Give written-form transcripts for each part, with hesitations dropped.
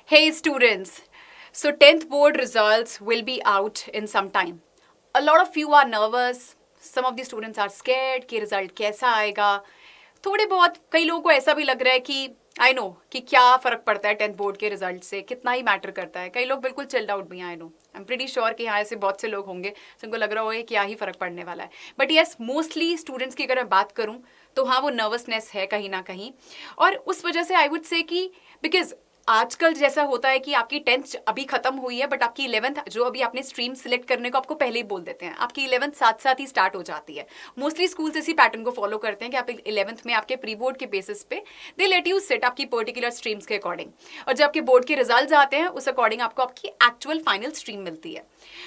Hey students, so 10th board results will be out in some time. A lot of you are nervous, some of the students are scared कि result कैसा आएगा. थोड़े बहुत कई लोगों को ऐसा भी लग रहा है कि आई नो कि क्या फर्क पड़ता है 10th बोर्ड के रिजल्ट से, कितना ही मैटर करता है. कई लोग बिल्कुल चिल्ड आउट भी हैं. I know, I am pretty sure कि यहाँ ऐसे बहुत से लोग होंगे जिनको लग रहा होगा क्या ही फर्क पड़ने वाला है. बट येस, मोस्टली स्टूडेंट्स की अगर मैं बात करूँ तो हाँ, वो नर्वसनेस है कहीं ना कहीं. और उस वजह से आई वुड से कि बिकॉज आजकल जैसा होता है कि आपकी 10th अभी खत्म हुई है बट आपकी 11th जो अभी आपने स्ट्रीम सिलेक्ट करने को आपको पहले ही बोल देते हैं, आपकी 11th साथ साथ ही स्टार्ट हो जाती है. मोस्टली स्कूल्स इसी पैटर्न को फॉलो करते हैं कि आप 11th में आपके प्री बोर्ड के बेसिस पे दे लेट यू सेट आपकी पर्टिकुलर स्ट्रीम्स के अकॉर्डिंग, और जब आपके बोर्ड के रिजल्ट आते हैं उस अकॉर्डिंग आपको आपकी एक्चुअल फाइनल स्ट्रीम मिलती है.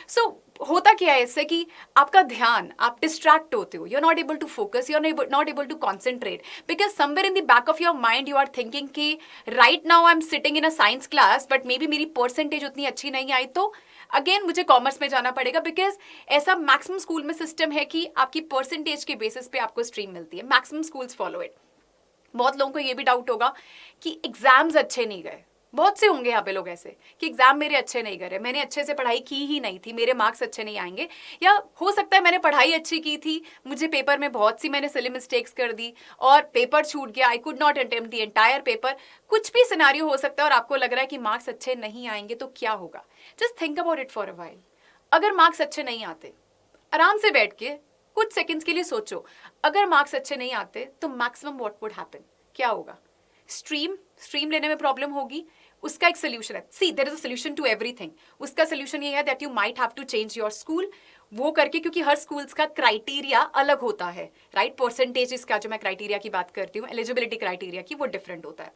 सो होता क्या है इससे कि आपका ध्यान, आप डिस्ट्रैक्ट होते हो, you are not able to focus, you are not able to concentrate, because somewhere in the back of your mind you are thinking कि right now I am sitting in a science class but may be मेरी percentage उतनी अच्छी नहीं आई तो again मुझे commerce में जाना पड़ेगा. बिकॉज ऐसा मैक्सिमम स्कूल में सिस्टम है कि आपकी परसेंटेज के बेसिस पे आपको स्ट्रीम मिलती है. Maximum schools follow it. बहुत लोगों को ये भी डाउट होगा कि एग्जाम्स अच्छे नहीं गए. बहुत से होंगे यहाँ पे लोग ऐसे कि एग्जाम मेरे अच्छे नहीं गए, मैंने अच्छे से पढ़ाई की ही नहीं थी, मेरे मार्क्स अच्छे नहीं आएंगे. या हो सकता है मैंने पढ़ाई अच्छी की थी, मुझे पेपर में बहुत सी मैंने सिली मिस्टेक्स कर दी और पेपर छूट गया, I could not attempt the entire paper. कुछ भी सिनारियो हो सकता है और आपको लग रहा है कि मार्क्स अच्छे नहीं आएंगे तो क्या होगा. Just think about it for a while. अगर मार्क्स अच्छे नहीं आते, आराम से बैठ के कुछ सेकेंड्स के लिए सोचो, अगर मार्क्स अच्छे नहीं आते तो मैक्सिमम व्हाट वुड हैपन, क्या होगा. स्ट्रीम लेने में प्रॉब्लम होगी, उसका एक सोल्यूशन है. See, there is a solution to everything. उसका सोल्यूशन ये है that you might have to change your school. वो करके, क्योंकि हर स्कूल्स का क्राइटेरिया अलग होता है, राइट. परसेंटेजेस का जो मैं क्राइटेरिया की बात करती हूँ, एलिजिबिलिटी क्राइटेरिया की, वो डिफरेंट होता है.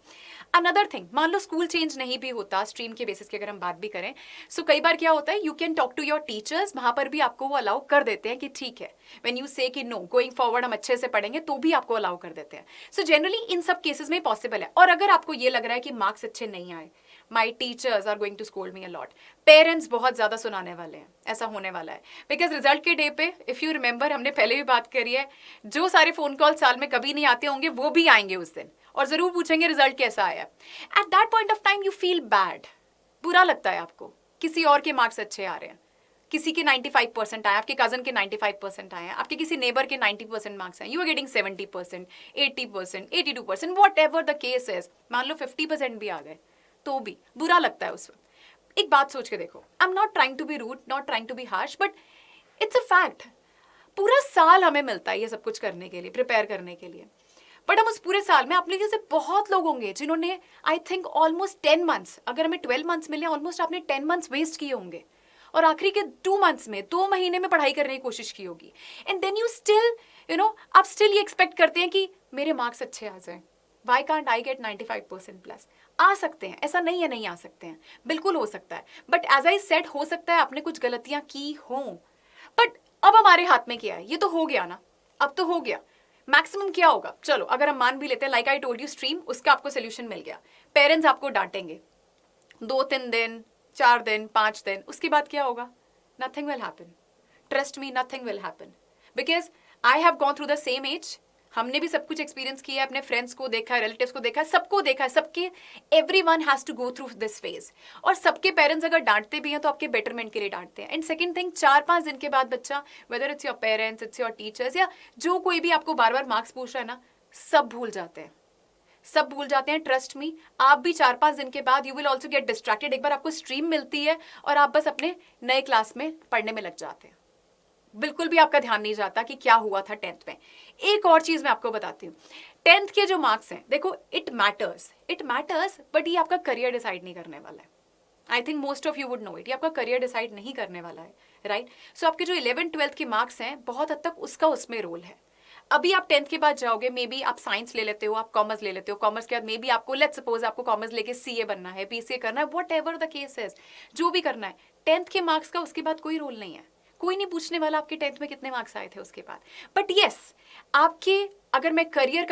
अनदर थिंग, मान लो स्कूल चेंज नहीं भी होता, स्ट्रीम के बेसिस की अगर हम बात भी करें, सो कई बार क्या होता है, you can talk to your teachers. वहां पर भी आपको वो अलाउ कर देते हैं कि ठीक है, व्हेन यू से कि नो, गोइंग फॉरवर्ड हम अच्छे से पढ़ेंगे, तो भी आपको अलाउ कर देते हैं. सो जनरली इन सब केसेस में पॉसिबल है. और अगर आपको ये लग रहा है कि मार्क्स अच्छे नहीं आए, my teachers are going to scold me a lot, parents बहुत ज्यादा सुनाने वाले हैं, ऐसा होने वाला है. बिकॉज रिजल्ट के डे पे, इफ यू रिमेंबर, हमने पहले भी बात करी है, जो सारे फोन कॉल साल में कभी नहीं आते होंगे वो भी आएंगे उस दिन और जरूर पूछेंगे रिजल्ट कैसा आया. At that point of time you feel bad, बुरा लगता है आपको. किसी और के मार्क्स अच्छे आ रहे हैं, किसी के 95% आए, आपके कजन के 95% आए हैं, आपके किसी नेबर के 90% मार्क्स आए, you are getting 70%, 80%, 82%, whatever the case is. मान लो 50% भी आ गए तो भी बुरा लगता है उस वक्त. एक बात सोच के देखो, I am not trying to be rude, not trying to be harsh, but it's a fact. पूरा साल हमें मिलता है ये सब कुछ करने के लिए, प्रिपेयर करने के लिए. बट हम उस पूरे साल में, अपने जैसे बहुत लोग होंगे जिन्होंने आई थिंक ऑलमोस्ट 10 months, अगर हमें 12 months मिले, ऑलमोस्ट आपने 10 months वेस्ट किए होंगे और आखिरी के 2 months में, 2 महीने में पढ़ाई करने की कोशिश की होगी. एंड देन यू स्टिल, आप स्टिल ये एक्सपेक्ट करते हैं कि मेरे मार्क्स अच्छे आ जाए. Why can't I get 95% plus. आ सकते हैं, ऐसा नहीं है नहीं आ सकते हैं, बिल्कुल हो सकता है. बट एज आई सेड, हो सकता है आपने कुछ गलतियां की हों, बट अब हमारे हाथ में क्या है, ये तो हो गया ना, अब तो हो गया. मैक्सिमम क्या होगा, चलो अगर हम मान भी लेते हैं, like I told you, stream, उसका आपको सोल्यूशन मिल गया. पेरेंट्स आपको डांटेंगे 2-3 दिन, 4 दिन, 5 दिन, उसके बाद क्या होगा. Nothing will happen. Trust me, nothing will happen. Because I have gone through the same age. हमने भी सब कुछ एक्सपीरियंस किया है, अपने फ्रेंड्स को देखा है, रिलेटिव्स को देखा है, सबको देखा है, सबके, everyone has to go through this phase. और सबके पेरेंट्स अगर डांटते भी हैं तो आपके बेटरमेंट के लिए डांटते हैं. एंड सेकंड थिंग, 4-5 दिन के बाद बच्चा, whether it's your parents, it's your teachers, या जो कोई भी आपको बार बार मार्क्स पूछ रहा है ना, सब भूल जाते हैं, सब भूल जाते हैं. ट्रस्ट मी, आप भी 4-5 दिन के बाद you will also get distracted. एक बार आपको स्ट्रीम मिलती है और आप बस अपने नए क्लास में पढ़ने में लग जाते हैं, बिल्कुल भी आपका ध्यान नहीं जाता कि क्या हुआ था 10th में. एक और चीज मैं आपको बताती हूँ, 10th के जो मार्क्स हैं, देखो, इट मैटर्स, बट ये आपका करियर डिसाइड नहीं करने वाला है. I think most of you would know it, ये आपका करियर डिसाइड नहीं करने वाला है, राइट. सो आपके जो 11th-12th के मार्क्स हैं, बहुत हद तक उसका उसमें रोल है. अभी आप 10th के बाद जाओगे, मे बी आप साइंस ले लेते हो, आप कॉमर्स ले लेते हो, कॉमर्स के बाद मे बी आपको, लेट्स सपोज आपको कॉमर्स लेके सीए बनना है, बीसीए करना है, वट एवर द केस है, जो भी करना है, 10th के मार्क्स का उसके बाद कोई रोल नहीं है. कोई नहीं पूछने वाला आपके 10th में कितने मार्क्स आए थे उसके बाद. बट येस, आपके, अगर मैं करियर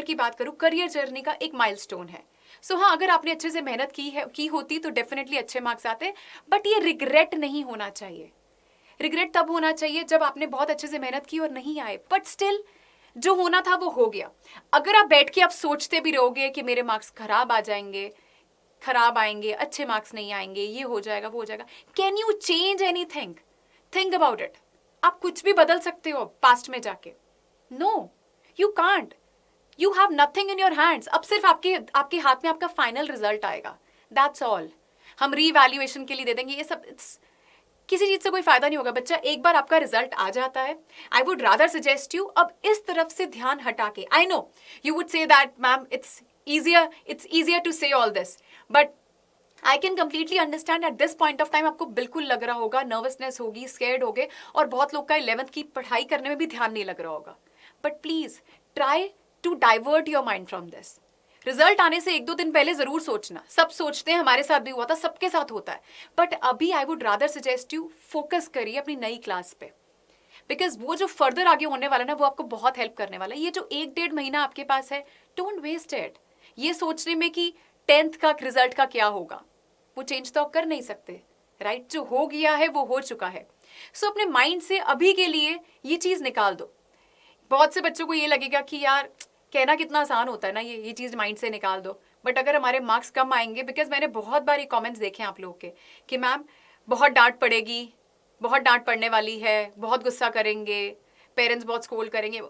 की बात करूं, करियर जर्नी का एक माइलस्टोन है. सो हाँ, अगर आपने अच्छे से मेहनत की होती तो डेफिनेटली अच्छे मार्क्स आते. बट ये रिग्रेट नहीं होना चाहिए. रिग्रेट तब होना चाहिए जब आपने बहुत अच्छे से मेहनत की और नहीं आए, बट स्टिल जो होना था वो हो गया. अगर आप बैठ के आप सोचते भी रहोगे कि मेरे मार्क्स खराब आ जाएंगे, खराब आएंगे, अच्छे मार्क्स नहीं आएंगे, ये हो जाएगा, वो हो जाएगा. Can you change anything? Think about it. आप कुछ भी बदल सकते हो पास्ट में जाके? No, you can't. You have nothing in your hands. अब सिर्फ आपके हाथ में आपका फाइनल रिजल्ट आएगा. That's all. हम रीवैल्यूएशन के लिए दे देंगे, ये सब किसी चीज से कोई फायदा नहीं होगा. बच्चा, एक बार आपका रिजल्ट आ जाता है, आई वुड रादर सजेस्ट यू अब इस तरफ से ध्यान हटा के. I know you would say that ma'am it's easier to say all this, but I can completely understand at this point of time आपको बिल्कुल लग रहा होगा, नर्वसनेस होगी, स्केर्ड होगे, और बहुत लोग का 11th की पढ़ाई करने में भी ध्यान नहीं लग रहा होगा. But please try to divert your mind from this. Result आने से 1-2 दिन पहले जरूर सोचना. सब सोचते हैं, हमारे साथ भी हुआ था, सबके साथ होता है. बट अभी आई would rather suggest you focus करिए अपनी नई क्लास पे, बिकॉज वो जो फर्दर आगे होने वाला ना, वो आपको बहुत हेल्प करने वाला है. ये जो 1-1.5 महीना आपके पास है, डोंट वेस्ट इट ये सोचने में कि 10th का रिजल्ट का क्या होगा. वो चेंज तो आप कर नहीं सकते, राइट? जो हो गया है वो हो चुका है. सो अपने माइंड से अभी के लिए ये चीज निकाल दो. बहुत से बच्चों को ये लगेगा कि यार कहना कितना आसान होता है ना, ये चीज माइंड से निकाल दो. बट अगर हमारे मार्क्स कम आएंगे, बिकॉज मैंने बहुत बार ये कॉमेंट्स देखे हैं आप लोगों के कि मैम बहुत डांट पड़ेगी, बहुत डांट पड़ने वाली है, बहुत गुस्सा करेंगे, पेरेंट्स बहुत स्कोल्ड करेंगे.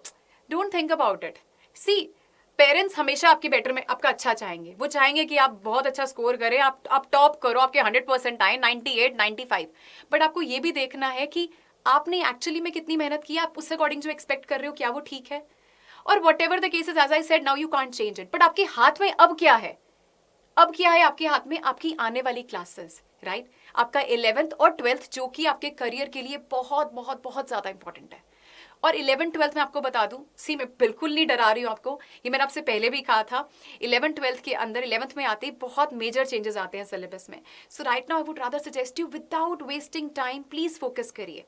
Don't think about it. See, parents हमेशा आपके बेटर में आपका अच्छा चाहेंगे. वो चाहेंगे कि आप बहुत अच्छा स्कोर करें, आप टॉप करो, आपके 100% आए, 98, 95. बट आपको ये भी देखना है कि आपने एक्चुअली में कितनी मेहनत की, आप उस अकॉर्डिंग जो एक्सपेक्ट कर रहे हो क्या वो ठीक है. और whatever the cases, as I said, now you can't change it. But आपके हाथ में अब क्या है? अब क्या है आपके हाथ में? आपकी आने वाली क्लासेस, राइट? आपका 11th और 12th जो कि आपके करियर के लिए बहुत बहुत बहुत ज्यादा इंपॉर्टेंट है. और 11th-12th में आपको बता दूं, सी मैं बिल्कुल नहीं डरा रही हूँ आपको, ये मैंने आपसे पहले भी कहा था. 11th-12th के अंदर 11th में आते ही बहुत मेजर चेंजेस आते हैं सिलेबस में. So right now I would rather suggest you without wasting time please focus करिए.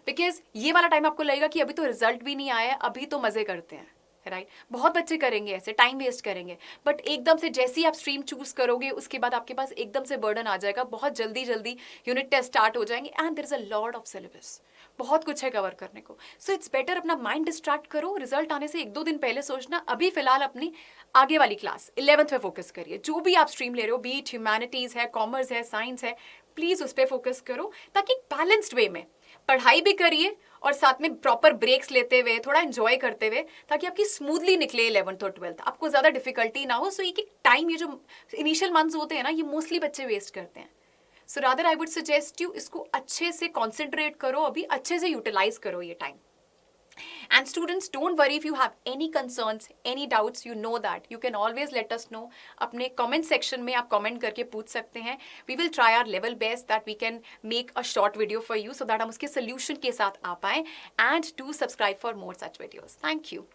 बिकॉज ये वाला टाइम आपको लगेगा कि अभी तो रिजल्ट भी नहीं आया है, अभी तो मजे करते हैं, राइट? बहुत बच्चे करेंगे ऐसे, टाइम वेस्ट करेंगे. बट एकदम से जैसे ही आप स्ट्रीम चूज करोगे, उसके बाद आपके पास एकदम से बर्डन आ जाएगा. बहुत जल्दी यूनिट टेस्ट स्टार्ट हो जाएंगे and there is a lot of syllabus. बहुत कुछ है कवर करने को. सो इट्स बेटर अपना माइंड डिस्ट्रैक्ट करो. रिजल्ट आने से 1-2 दिन पहले सोचना. अभी फिलहाल अपनी आगे वाली क्लास 11th में फोकस करिए. जो भी आप स्ट्रीम ले रहे हो, बीट ह्यूमैनिटीज है, कॉमर्स है, साइंस है, प्लीज उस पर फोकस करो, ताकि बैलेंस्ड वे में पढ़ाई भी करिए और साथ में प्रॉपर ब्रेक्स लेते हुए, थोड़ा एंजॉय करते हुए, ताकि आपकी स्मूथली निकले 11th और 12th, आपको ज्यादा डिफिकल्टी ना हो. सो एक टाइम, ये जो इनिशियल मंथ्स होते हैं ना, ये मोस्टली बच्चे वेस्ट करते हैं. So rather I would suggest you इसको अच्छे से कॉन्सेंट्रेट करो, अभी अच्छे से यूटिलाइज करो ये time. And students, don't worry if you have any concerns, any doubts, you know that. You can always let us know. अपने comment section में आप comment करके पूछ सकते हैं. We will try our level best that we can make a short video for you so that हम उसके solution के साथ आ पाएं. And do subscribe for more such videos. Thank you.